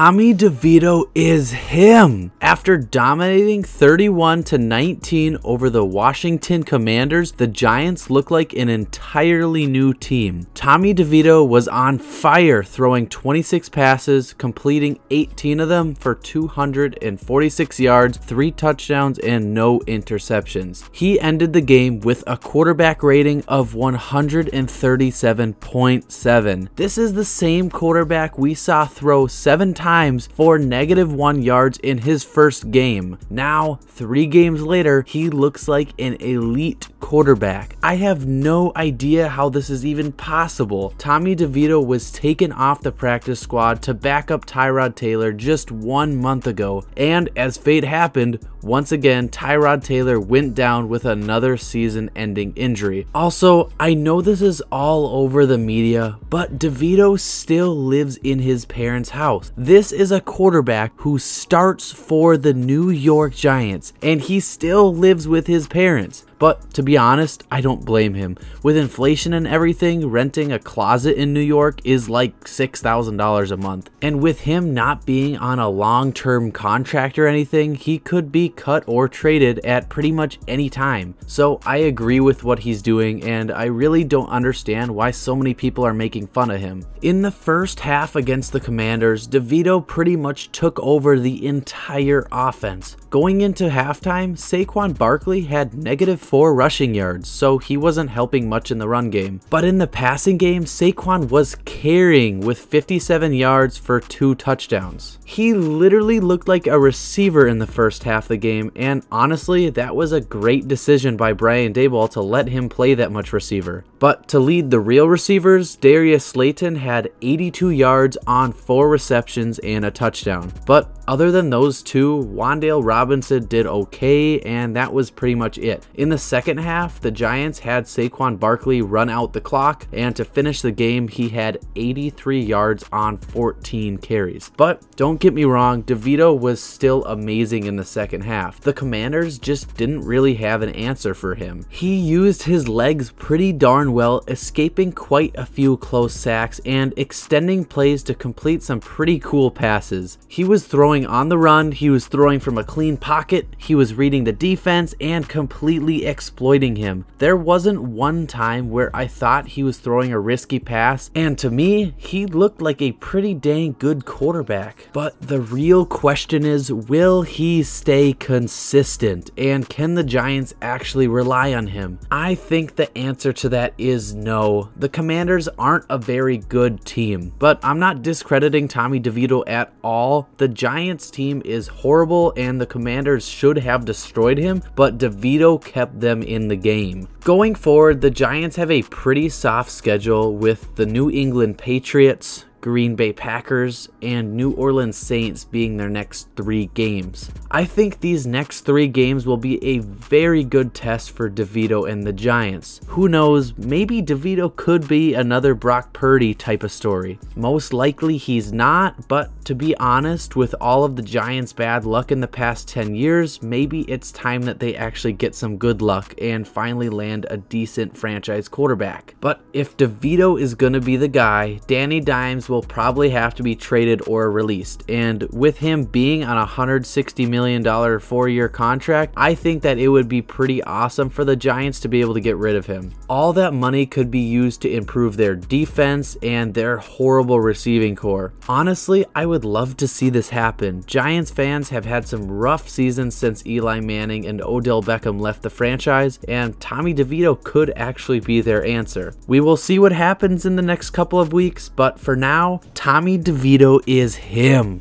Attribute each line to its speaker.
Speaker 1: Tommy Devito is him. After dominating 31-19 over the Washington Commanders, the Giants look like an entirely new team. Tommy Devito was on fire, throwing 26 passes, completing 18 of them for 246 yards, 3 touchdowns, and no interceptions. He ended the game with a quarterback rating of 137.7. This is the same quarterback we saw throw 7 times for -1 yards in his first game. Now, 3 games later, he looks like an elite quarterback. I have no idea how this is even possible. Tommy Devito was taken off the practice squad to back up Tyrod Taylor just 1 month ago, and as fate happened, once again, Tyrod Taylor went down with another season-ending injury. Also, I know this is all over the media, but Devito still lives in his parents' house. This is a quarterback who starts for the New York Giants, and he still lives with his parents. But to be honest, I don't blame him. With inflation and everything, renting a closet in New York is like $6,000 a month. And with him not being on a long-term contract or anything, he could be cut or traded at pretty much any time. So I agree with what he's doing, and I really don't understand why so many people are making fun of him. In the first half against the Commanders, Devito pretty much took over the entire offense. Going into halftime, Saquon Barkley had -4 rushing yards, so he wasn't helping much in the run game. But in the passing game, Saquon was carrying with 57 yards for 2 touchdowns. He literally looked like a receiver in the first half of the game, and honestly, that was a great decision by Brian Daboll to let him play that much receiver. But to lead the real receivers, Darius Slayton had 82 yards on 4 receptions and a touchdown. But other than those two, Wan'Dale Robinson did okay, and that was pretty much it. In the second half, the Giants had Saquon Barkley run out the clock, and to finish the game, he had 83 yards on 14 carries. But don't get me wrong, Devito was still amazing in the second half. The Commanders just didn't really have an answer for him. He used his legs pretty darn well, escaping quite a few close sacks and extending plays to complete some pretty cool passes. He was throwing on the run, he was throwing from a clean pocket, he was reading the defense and completely exploiting him. There wasn't one time where I thought he was throwing a risky pass, and to me, he looked like a pretty dang good quarterback. But the real question is, will he stay consistent, and can the Giants actually rely on him? I think the answer to that is no. The Commanders aren't a very good team, but I'm not discrediting Tommy Devito at all. The Giants team is horrible, and the Commanders should have destroyed him, but Devito kept them in the game. Going forward, the Giants have a pretty soft schedule with the New England Patriots, Green Bay Packers, and New Orleans Saints being their next 3 games. I think these next 3 games will be a very good test for Devito and the Giants. Who knows, maybe Devito could be another Brock Purdy type of story. Most likely he's not, but to be honest, with all of the Giants' bad luck in the past 10 years, maybe it's time that they actually get some good luck and finally land a decent franchise quarterback. But if Devito is going to be the guy, Danny Dimes will probably have to be traded or released, and with him being on a $160 million 4-year contract, I think that it would be pretty awesome for the Giants to be able to get rid of him. All that money could be used to improve their defense and their horrible receiving core. Honestly, I would love to see this happen. Giants fans have had some rough seasons since Eli Manning and Odell Beckham left the franchise, and Tommy Devito could actually be their answer. We will see what happens in the next couple of weeks, but for now, Tommy DeVito is him.